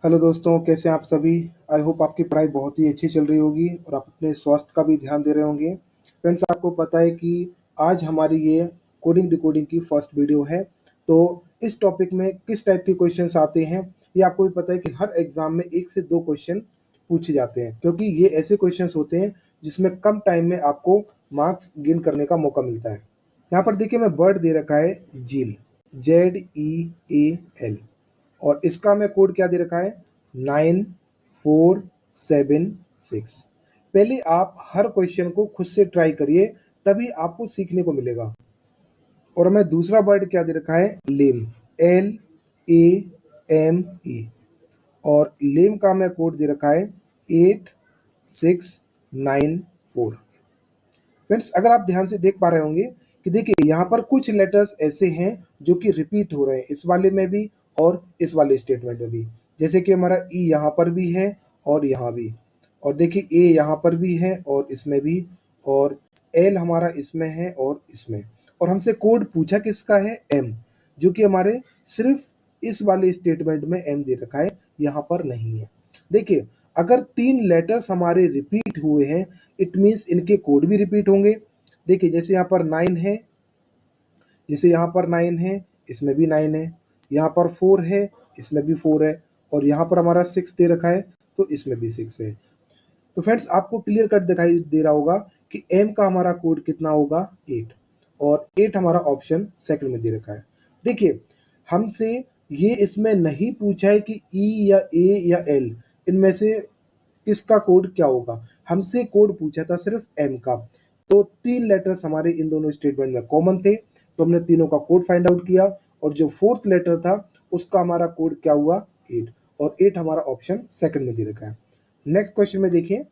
Hello दोस्तों, कैसे हैं आप सभी। आई होप आपकी पढ़ाई बहुत ही अच्छी चल रही होगी और आप अपने स्वास्थ्य का भी ध्यान दे रहे होंगे। फ्रेंड्स, आपको पता है कि आज हमारी ये कोडिंग डिकोडिंग की फर्स्ट वीडियो है। तो इस टॉपिक में किस टाइप के क्वेश्चंस आते हैं ये आपको भी पता है कि हर एग्जाम में 1 से 2 क्वेश्चन पूछे जाते हैं, क्योंकि ये ऐसे क्वेश्चंस होते हैं जिसमें कम टाइम में आपको मार्क्स गेन करने का मौका मिलता है। यहाँ पर देखिए, मैं वर्ड दे रखा है झील, ZEAL, और इसका मैं कोड क्या दे रखा है 9476। पहले आप हर क्वेश्चन को खुद से ट्राई करिए, तभी आपको सीखने को मिलेगा। और मैं दूसरा वर्ड क्या दे रखा है लेम, LAME, और लेम का मैं कोड दे रखा है 8694। फ्रेंड्स, अगर आप ध्यान से देख पा रहे होंगे कि देखिए यहाँ पर कुछ लेटर्स ऐसे हैं जो कि रिपीट हो रहे हैं, इस वाले में भी और इस वाले स्टेटमेंट में भी। जैसे कि हमारा ई यहाँ पर भी है और यहाँ भी, और देखिए ए यहाँ पर भी है और इसमें भी, और एल हमारा इसमें है और इसमें। और हमसे कोड पूछा किसका है एम, जो कि हमारे सिर्फ इस वाले स्टेटमेंट में एम दे रखा है, यहाँ पर नहीं है। देखिए, अगर 3 लेटर्स हमारे रिपीट हुए हैं, इट मीन्स इनके कोड भी रिपीट होंगे। देखिए, जैसे यहाँ पर 9 है, जैसे यहाँ पर 9 है, इसमें भी 9 है, यहाँ पर 4 है, इसमें भी 4 है, और यहाँ पर हमारा 6 दे रखा है तो इसमें भी 6 है। तो फ्रेंड्स, आपको क्लियर कट दिखाई दे रहा होगा कि एम का हमारा कोड कितना होगा 8, और 8 हमारा ऑप्शन सेकंड में दे रखा है। देखिए, हमसे ये इसमें नहीं पूछा है कि ई या ए या एल इनमें से किसका कोड क्या होगा, हमसे कोड पूछा था सिर्फ एम का। तो 3 लेटर्स हमारे इन दोनों स्टेटमेंट में कॉमन थे, तो हमने तीनों का कोड फाइंड आउट किया, और जो फोर्थ लेटर था उसका हमारा कोड क्या हुआ 8, और 8 हमारा ऑप्शन सेकंड में दे रखा है। नेक्स्ट क्वेश्चन में देखिए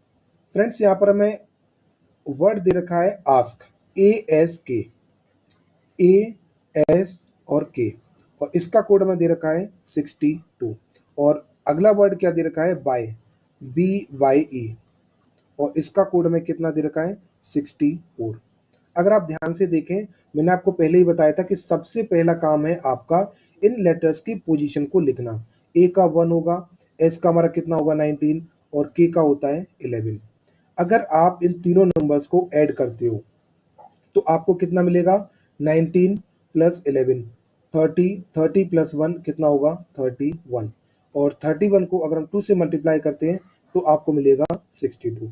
फ्रेंड्स, यहाँ पर हमें वर्ड दे रखा है आस्क, ASK, AS और के, और इसका कोड हमें दे रखा है 62। और अगला वर्ड क्या दे रखा है बाय, BYE, और इसका कोड हमें कितना दे रखा है 64। अगर आप ध्यान से देखें, मैंने आपको पहले ही बताया था कि सबसे पहला काम है आपका इन लेटर्स की पोजीशन को लिखना। ए का 1 होगा, एस का हमारा कितना होगा 19, और के का होता है 11। अगर आप इन तीनों नंबर्स को ऐड करते हो तो आपको कितना मिलेगा 19 प्लस 11, 30, 30 प्लस 1 कितना होगा 31, और 31 को अगर हम 2 से मल्टीप्लाई करते हैं तो आपको मिलेगा 62।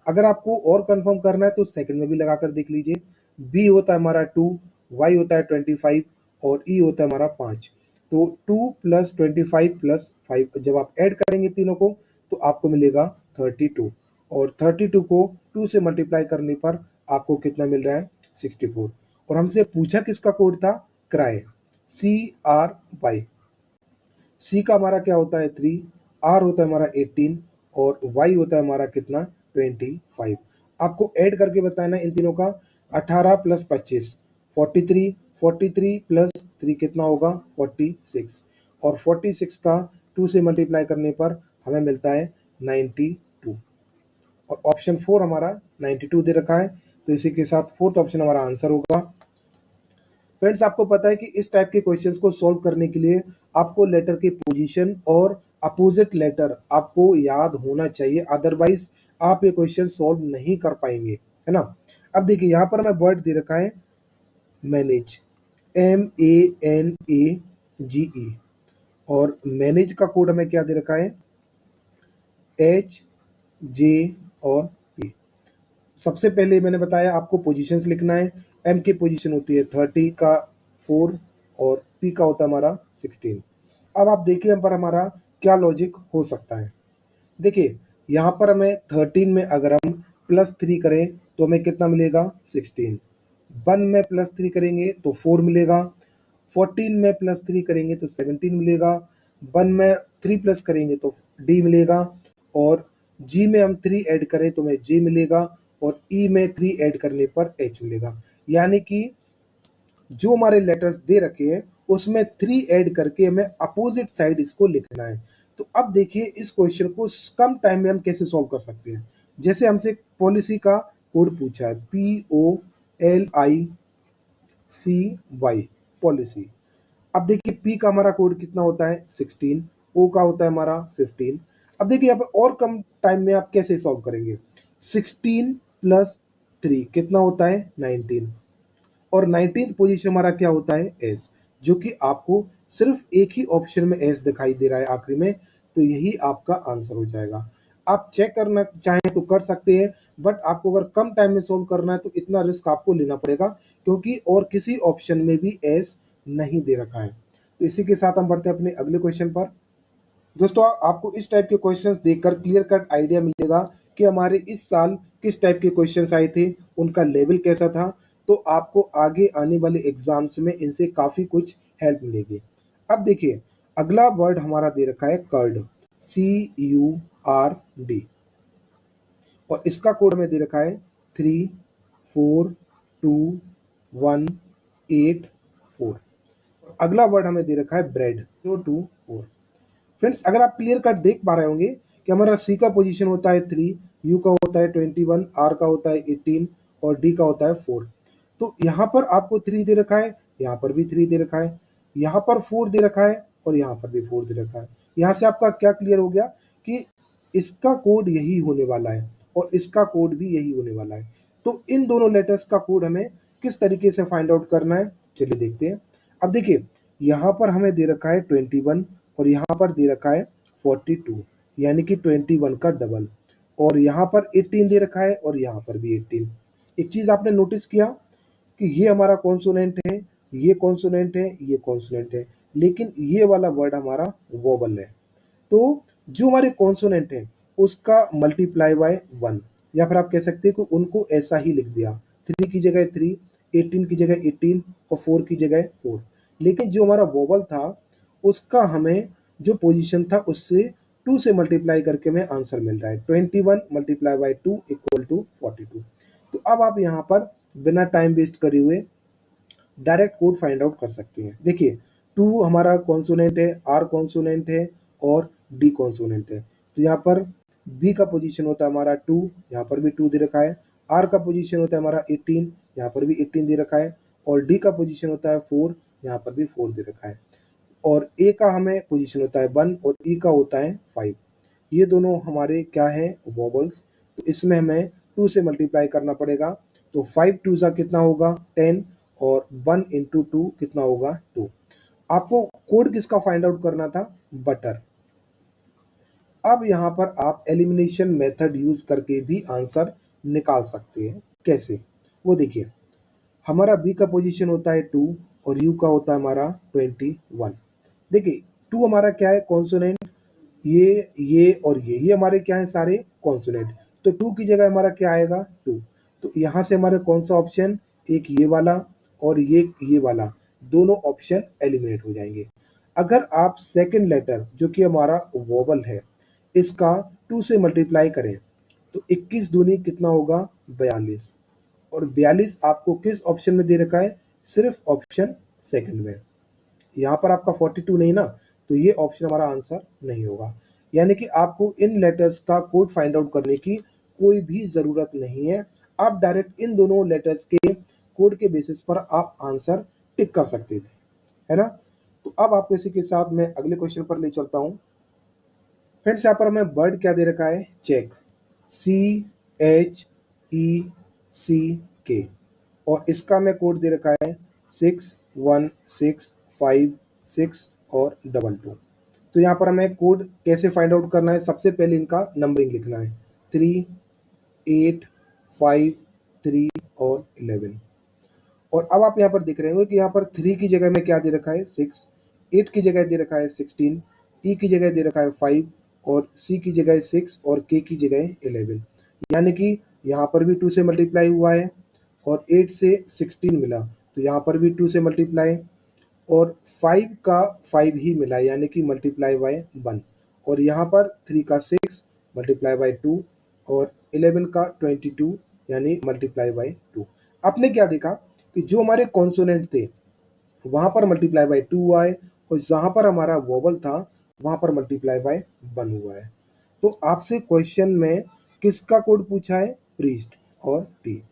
अगर आपको और कंफर्म करना है तो सेकंड में भी लगा कर देख लीजिए। बी होता है हमारा 2, वाई होता है 25, और ई होता है हमारा 5। तो 2 प्लस 25 प्लस 5 जब आप ऐड करेंगे तीनों को तो आपको मिलेगा 32, और 32 को 2 से मल्टीप्लाई करने पर आपको कितना मिल रहा है 64। और हमसे पूछा किसका कोड था क्राई, CRY। सी का हमारा क्या होता है 3, आर होता है हमारा 18, और वाई होता है हमारा कितना 25। आपको ऐड करके बताना इन तीनों का। 18 प्लस 25 43, 43 प्लस 3 कितना होगा 46, और 46 का 2 से मल्टीप्लाई करने पर हमें मिलता है 92, और ऑप्शन 4 हमारा 92 दे रखा है, तो इसी के साथ फोर्थ ऑप्शन हमारा आंसर होगा। फ्रेंड्स, आपको पता है कि इस टाइप के क्वेश्चंस को सॉल्व करने के लिए आपको लेटर की पोजीशन और अपोजिट लेटर आपको याद होना चाहिए, अदरवाइज आप ये क्वेश्चन सॉल्व नहीं कर पाएंगे, है ना। अब देखिए, यहाँ पर मैं वर्ड दे रखा है मैनेज, MANAGE, और मैनेज का कोड हमें क्या दे रखा है HJ और P। सबसे पहले मैंने बताया आपको पोजीशंस लिखना है। एम की पोजीशन होती है 30 का 4, और पी का होता है हमारा 16। अब आप देखिए यहाँ पर हमारा क्या लॉजिक हो सकता है। देखिए, यहाँ पर हमें 13 में अगर हम +3 करें तो हमें कितना मिलेगा 16। 1 में +3 करेंगे तो 4 मिलेगा। 14 में +3 करेंगे तो 17 मिलेगा। 1 में 3 प्लस करेंगे तो डी मिलेगा, और जी में हम 3 ऐड करें तो हमें जे मिलेगा, और ई में 3 ऐड करने पर एच मिलेगा। यानी कि जो हमारे लेटर्स दे रखे हैं उसमें 3 ऐड करके हमें अपोजिट साइड इसको लिखना है। तो अब देखिए, इस क्वेश्चन को कम टाइम में हम कैसे सॉल्व कर सकते हैं। जैसे हमसे पॉलिसी का कोड पूछा है, POLICY, पॉलिसी। अब देखिए, पी का हमारा कोड कितना होता है 16, ओ का होता है हमारा 15। अब देखिए यहाँ पर और कम टाइम में आप कैसे सॉल्व करेंगे। 16 प्लस 3 कितना होता है 19, और 19th पोजीशन हमारा क्या होता है एस, जो कि आपको सिर्फ एक ही ऑप्शन में एस दिखाई दे रहा है आखिरी में, तो यही आपका आंसर हो जाएगा। आप चेक करना चाहें तो कर सकते हैं, बट आपको अगर कम टाइम में सोल्व करना है तो इतना रिस्क आपको लेना पड़ेगा, क्योंकि और किसी ऑप्शन में भी एस नहीं दे रखा है। तो इसी के साथ हम बढ़ते हैं अपने अगले क्वेश्चन पर। दोस्तों आपको इस टाइप के क्वेश्चंस देखकर क्लियर कट आइडिया मिलेगा कि हमारे इस साल किस टाइप के क्वेश्चंस आए थे, उनका लेवल कैसा था। तो आपको आगे आने वाले एग्जाम्स में इनसे काफ़ी कुछ हेल्प मिलेगी। अब देखिए अगला वर्ड हमारा दे रखा है कर्ड, CURD, और इसका कोड में दे रखा है 34218 4। अगला वर्ड हमें दे रखा है ब्रेड, 024। फ्रेंड्स अगर आप क्लियर कट देख पा रहे होंगे कि हमारा सी का पोजीशन होता है 3, यू का होता है 21, आर का होता है 18 और डी का होता है 4। तो यहाँ पर आपको 3 दे रखा है, यहाँ पर भी 3 दे रखा है, यहाँ पर 4 दे रखा है और यहाँ पर भी 4 दे रखा है। यहाँ से आपका क्या क्लियर हो गया कि इसका कोड यही होने वाला है और इसका कोड भी यही होने वाला है। तो इन दोनों लेटर्स का कोड हमें किस तरीके से फाइंड आउट करना है, चलिए देखते हैं। अब देखिए यहाँ पर हमें दे रखा है 21 और यहाँ पर दे रखा है 42, यानी कि 21 का डबल, और यहाँ पर 18 दे रखा है और यहाँ पर भी 18। एक चीज़ आपने नोटिस किया कि ये हमारा कॉन्सोनेंट है, ये कॉन्सोनेंट है, ये कॉन्सोनेंट है, लेकिन ये वाला वर्ड हमारा वोबल है। तो जो हमारे कॉन्सोनेंट है उसका मल्टीप्लाई बाय 1, या फिर आप कह सकते हैं कि उनको ऐसा ही लिख दिया, 3 की जगह 3, 18 की जगह 18 और 4 की जगह 4। लेकिन जो हमारा वोबल था उसका हमें जो पोजीशन था उससे 2 से मल्टीप्लाई करके हमें आंसर मिल रहा है, 21 मल्टीप्लाई बाय 2 इक्वल टू 42। तो अब आप यहाँ पर बिना टाइम वेस्ट करे हुए डायरेक्ट कोड फाइंड आउट कर सकते हैं। देखिए 2 हमारा कॉन्सोनेंट है, आर कॉन्सोनेंट है और डी कॉन्सोनेंट है। तो यहाँ पर बी का पोजीशन होता है हमारा 2, यहाँ पर भी 2 दे रखा है। आर का पोजीशन होता है हमारा 18, यहाँ पर भी 18 दे रखा है। और डी का पोजीशन होता है 4, यहाँ पर भी 4 दे रखा है। और ए का हमें पोजीशन होता है 1 और ई का होता है 5। ये दोनों हमारे क्या है वोबल्स। तो इसमें हमें 2 से मल्टीप्लाई करना पड़ेगा। तो 5 टू ज़ा कितना होगा 10 और 1 इंटू 2 कितना होगा 2। आपको कोड किसका फाइंड आउट करना था, बटर। अब यहाँ पर आप एलिमिनेशन मेथड यूज करके भी आंसर निकाल सकते हैं। कैसे, वो देखिए। हमारा बी का पोजीशन होता है 2 और यू का होता है हमारा 21। देखिए 2 हमारा क्या है कॉन्सोनेंट, ये और ये हमारे क्या है सारे कॉन्सोनेंट। तो 2 की जगह हमारा क्या आएगा 2। तो यहाँ से हमारे कौन सा ऑप्शन, एक ये वाला और ये वाला, दोनों ऑप्शन एलिमिनेट हो जाएंगे। अगर आप सेकंड लेटर जो कि हमारा वोवल है इसका 2 से मल्टीप्लाई करें तो 21 दूनी कितना होगा 42, और 42 आपको किस ऑप्शन में दे रखा है, सिर्फ ऑप्शन सेकंड में। यहाँ पर आपका 42 नहीं ना, तो ये ऑप्शन हमारा आंसर नहीं होगा। यानी कि आपको इन लेटर्स का कोड फाइंड आउट करने की कोई भी ज़रूरत नहीं है। आप डायरेक्ट इन दोनों लेटर्स के कोड के बेसिस पर आप आंसर टिक कर सकते थे, है ना। तो अब आपको इसी के साथ मैं अगले क्वेश्चन पर ले चलता हूँ। फ्रेंड्स यहाँ पर हमें वर्ड क्या दे रखा है, चेक, CHECK, और इसका हमें कोड दे रखा है 61656 और 22। तो यहाँ पर हमें कोड कैसे फाइंड आउट करना है, सबसे पहले इनका नंबरिंग लिखना है 3, 8, 5, 3 और 11। और अब आप यहाँ पर देख रहे होंगे कि यहाँ पर 3 की जगह में क्या दे रखा है 6, 8 की जगह दे रखा है 16, ई की जगह दे रखा है 5 और सी की जगह 6 और के की जगह 11। यानी कि यहाँ पर भी 2 से मल्टीप्लाई हुआ है और 8 से 16 मिला, तो यहाँ पर भी 2 से मल्टीप्लाई, और 5 का 5 ही मिला यानी कि मल्टीप्लाई बाय 1, और यहाँ पर 3 का 6 मल्टीप्लाई बाय 2 और 11 का 22 यानी मल्टीप्लाई बाय 2। आपने क्या देखा कि जो हमारे कॉन्सोनेंट थे वहाँ पर मल्टीप्लाई बाय 2 हुआ है, और जहाँ पर हमारा वोवल था वहाँ पर मल्टीप्लाई बाय 1 हुआ है। तो आपसे क्वेश्चन में किसका कोड पूछा है, प्रीस्ट और टी।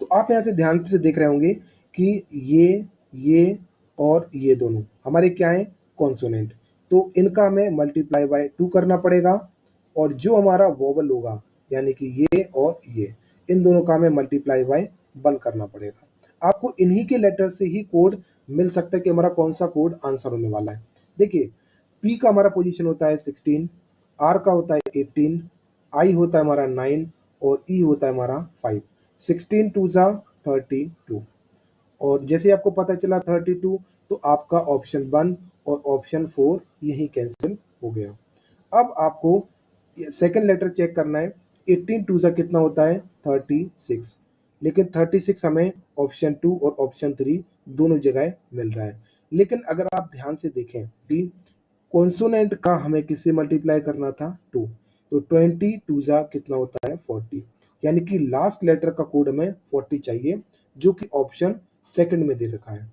तो आप यहाँ से ध्यान से देख रहे होंगे कि ये और ये दोनों हमारे क्या हैं, कॉन्सोनेंट। तो इनका हमें मल्टीप्लाई बाय 2 करना पड़ेगा और जो हमारा वोवल होगा यानी कि ये और ये, इन दोनों का हमें मल्टीप्लाई बाय 1 करना पड़ेगा। आपको इन्हीं के लेटर से ही कोड मिल सकता है कि हमारा कौन सा कोड आंसर होने वाला है। देखिए, पी का हमारा पोजीशन होता है 16, आर का होता है 18, आई होता है हमारा 9 और ई होता है हमारा 5। 16 टू ज़ा 32 और जैसे आपको पता चला 32, तो आपका ऑप्शन 1 और ऑप्शन 4 यही कैंसिल हो गया। अब आपको सेकंड लेटर चेक करना है। 18 टू ज़ा कितना होता है 36, लेकिन 36 हमें ऑप्शन 2 और ऑप्शन 3 दोनों जगह मिल रहा है। लेकिन अगर आप ध्यान से देखें कि कॉन्सोनेंट का हमें किससे मल्टीप्लाई करना था 2, तो 20 टू ज़ा कितना होता है 40, यानी कि लास्ट लेटर का कोड हमें 40 चाहिए, जो कि ऑप्शन सेकंड में दे रखा है।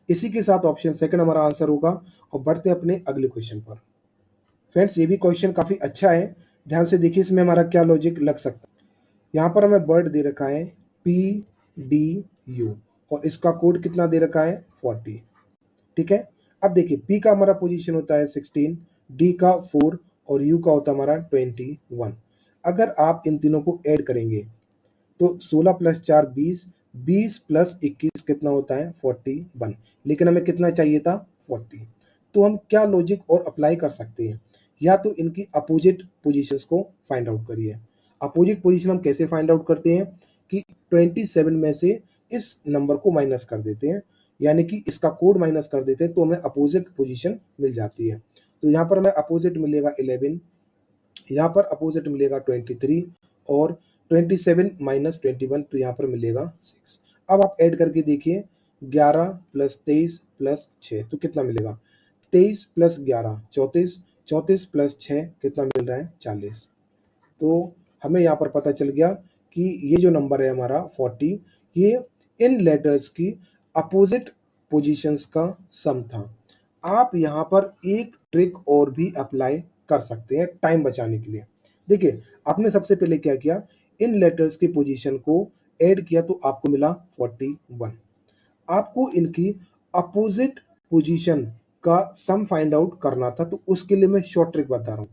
इसी के साथ ऑप्शन सेकंड हमारा आंसर होगा। और बढ़ते हैं अपने अगले क्वेश्चन पर। फ्रेंड्स, ये भी क्वेश्चन काफी अच्छा है, ध्यान से देखिए इसमें हमारा क्या लॉजिक लग सकता है। यहाँ पर हमें वर्ड दे रखा है PDU और इसका कोड कितना दे रखा है 40। ठीक है, अब देखिए P का हमारा पोजीशन होता है 16, D का 4 और U का होता है हमारा 21। अगर आप इन तीनों को ऐड करेंगे तो 16 प्लस 4 20, 20 प्लस 21 कितना होता है 41, लेकिन हमें कितना चाहिए था 40। तो हम क्या लॉजिक और अप्लाई कर सकते हैं, या तो इनकी अपोजिट पोजीशंस को फाइंड आउट करिए। अपोजिट पोजीशन हम कैसे फाइंड आउट करते हैं कि 27 में से इस नंबर को माइनस कर देते हैं, यानी कि इसका कोड माइनस कर देते हैं, तो हमें अपोजिट पोजीशन मिल जाती है। तो यहाँ पर हमें अपोजिट मिलेगा 11, यहाँ पर अपोजिट मिलेगा 23 और 27 माइनस 21, तो यहाँ पर मिलेगा 6। अब आप ऐड करके देखिए 11 प्लस 23 प्लस 6, तो कितना मिलेगा 23 प्लस 11 34, 34 प्लस 6 कितना मिल रहा है 40। तो हमें यहाँ पर पता चल गया कि ये जो नंबर है हमारा 40, ये इन लेटर्स की अपोजिट पोजीशंस का सम था। आप यहाँ पर एक ट्रिक और भी अप्लाई कर सकते हैं टाइम बचाने के लिए। देखिए, आपने सबसे पहले क्या किया, इन लेटर्स की पोजीशन को ऐड किया तो आपको मिला 41। आपको इनकी अपोजिट पोजीशन का सम फाइंड आउट करना था, तो उसके लिए मैं शॉर्ट ट्रिक बता रहा हूँ।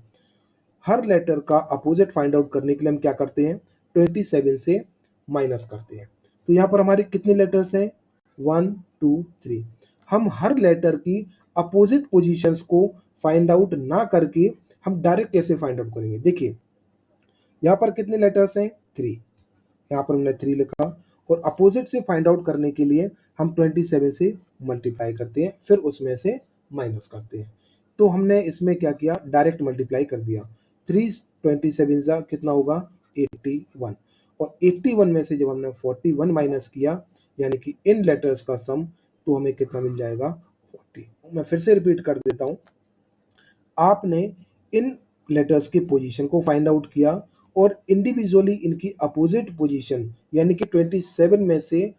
हर लेटर का अपोजिट फाइंड आउट करने के लिए हम क्या करते हैं 27 से माइनस करते हैं। तो यहाँ पर हमारे कितने लेटर्स हैं 1 2 3। हम हर लेटर की अपोजिट पोजीशंस को फाइंड आउट ना करके हम डायरेक्ट कैसे फाइंड आउट करेंगे। देखिए, यहाँ पर कितने लेटर्स हैं 3, यहाँ पर हमने 3 लिखा और अपोजिट से फाइंड आउट करने के लिए हम 27 से मल्टीप्लाई करते हैं, फिर उसमें से माइनस करते हैं। तो हमने इसमें क्या किया, डायरेक्ट मल्टीप्लाई कर दिया। 3 27 जा कितना होगा 81 और 81 में से जब हमने 41 माइनस किया, यानी कि इन लेटर्स का सम, तो हमें कितना मिल जाएगा 40। मैं फिर से रिपीट कर देता हूँ। आपने इन लेटर्स की पोजीशन को फाइंड आउट किया और इंडिविजुअली इनकी अपोजिट पोजीशन यानी कि 27 में से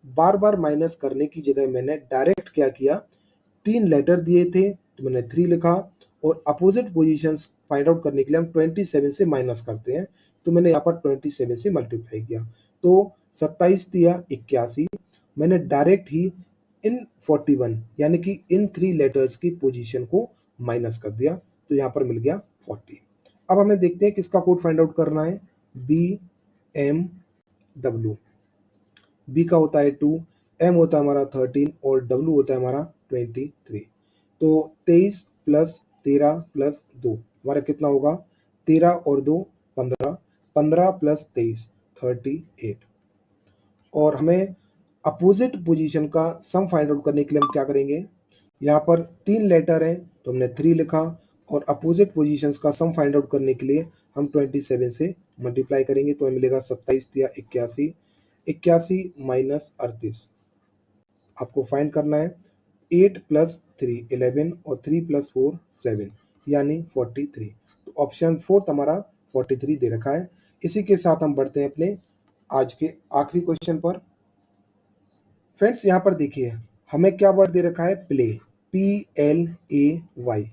बार बार माइनस करने की जगह मैंने डायरेक्ट क्या किया, 3 लेटर दिए थे तो मैंने 3 लिखा और अपोजिट पोजीशंस फाइंड आउट करने के लिए हम 27 से माइनस करते हैं, तो मैंने यहाँ पर 27 से मल्टीप्लाई किया तो 27 दिया 81। मैंने डायरेक्ट ही इन 41 यानी कि इन 3 लेटर्स की पोजीशन को माइनस कर दिया, तो यहाँ पर मिल गया 40। अब हमें देखते हैं किसका कोड फाइंड आउट करना है, BMW। बी का होता है 2, एम होता है हमारा 13 और डब्ल्यू होता है हमारा 23। तो 23 प्लस 13 प्लस 2 हमारा कितना होगा 13 और 2 15, 15 प्लस 23 38। और हमें अपोजिट पोजीशन का सम फाइंड आउट करने के लिए हम क्या करेंगे, यहाँ पर 3 लेटर हैं तो हमने 3 लिखा और अपोजिट पोजीशंस का सम फाइंड आउट करने के लिए हम 27 से मल्टीप्लाई करेंगे, तो हमें मिलेगा 27 या 81, 81 माइनस 38 आपको फाइंड करना है। 8 प्लस 3 11 और 3 प्लस 4 7 यानी 43। तो ऑप्शन 4 हमारा 43 दे रखा है। इसी के साथ हम बढ़ते हैं अपने आज के आखिरी क्वेश्चन पर। फ्रेंड्स, यहाँ पर देखिए हमें क्या वर्ड दे रखा है, प्ले, PLAY।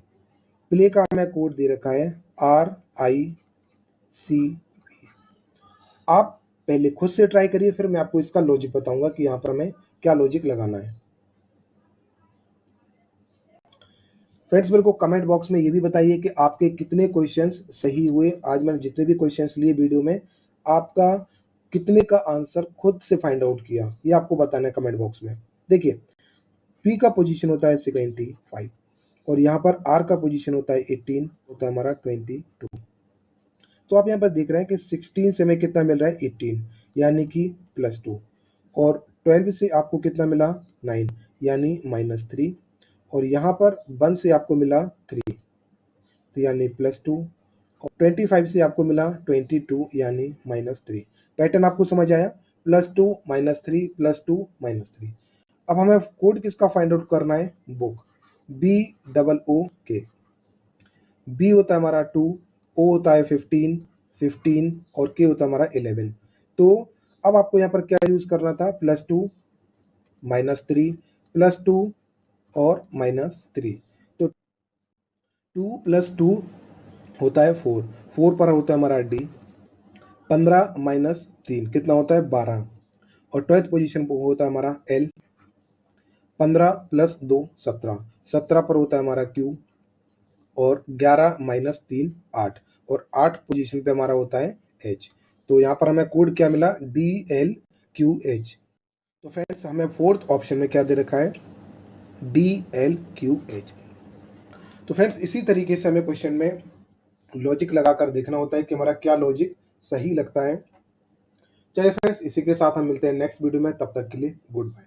प्ले का हमें कोड दे रखा है RICV। आप पहले खुद से ट्राई करिए, फिर मैं आपको इसका लॉजिक बताऊंगा कि यहाँ पर हमें क्या लॉजिक लगाना है। फ्रेंड्स मेरे को कमेंट बॉक्स में ये भी बताइए कि आपके कितने क्वेश्चंस सही हुए। आज मैंने जितने भी क्वेश्चंस लिए वीडियो में, आपका कितने का आंसर खुद से फाइंड आउट किया, ये आपको बताना है कमेंट बॉक्स में। देखिए, पी का पोजीशन होता है 75 और यहाँ पर आर का पोजीशन होता है 18, होता है हमारा 22। तो आप यहाँ पर देख रहे हैं कि 16 से हमें कितना मिल रहा है 18, यानी कि +2, और 12 से आपको कितना मिला 9, यानी -3, और यहाँ पर 1 से आपको मिला 3, तो यानी +2, और 25 से आपको मिला 22, यानी -3। पैटर्न आपको समझ आया, +2 -3 +2 -3। अब हमें कोड किसका फाइंड आउट करना है, बुक, BOOK। बी होता है हमारा 2, ओ होता है 15 और के होता है हमारा 11। तो अब आपको यहाँ पर क्या यूज करना था, +2 -3 +2 और -3। तो 2 + 2 होता है 4, 4 पर होता है हमारा डी। 15 -3 कितना होता है 12, और 12th पोजीशन पर होता है हमारा एल। 15 + 2 17, 17 पर होता है हमारा क्यू, और 11 -3 8, और 8 पोजीशन पे हमारा होता है एच। तो यहाँ पर हमें कोड क्या मिला, DLQH। तो फ्रेंड्स हमें फोर्थ ऑप्शन में क्या दे रखा है, DLQH। तो फ्रेंड्स इसी तरीके से हमें क्वेश्चन में लॉजिक लगाकर देखना होता है कि हमारा क्या लॉजिक सही लगता है। चलिए फ्रेंड्स, इसी के साथ हम मिलते हैं नेक्स्ट वीडियो में, तब तक के लिए गुड बाय।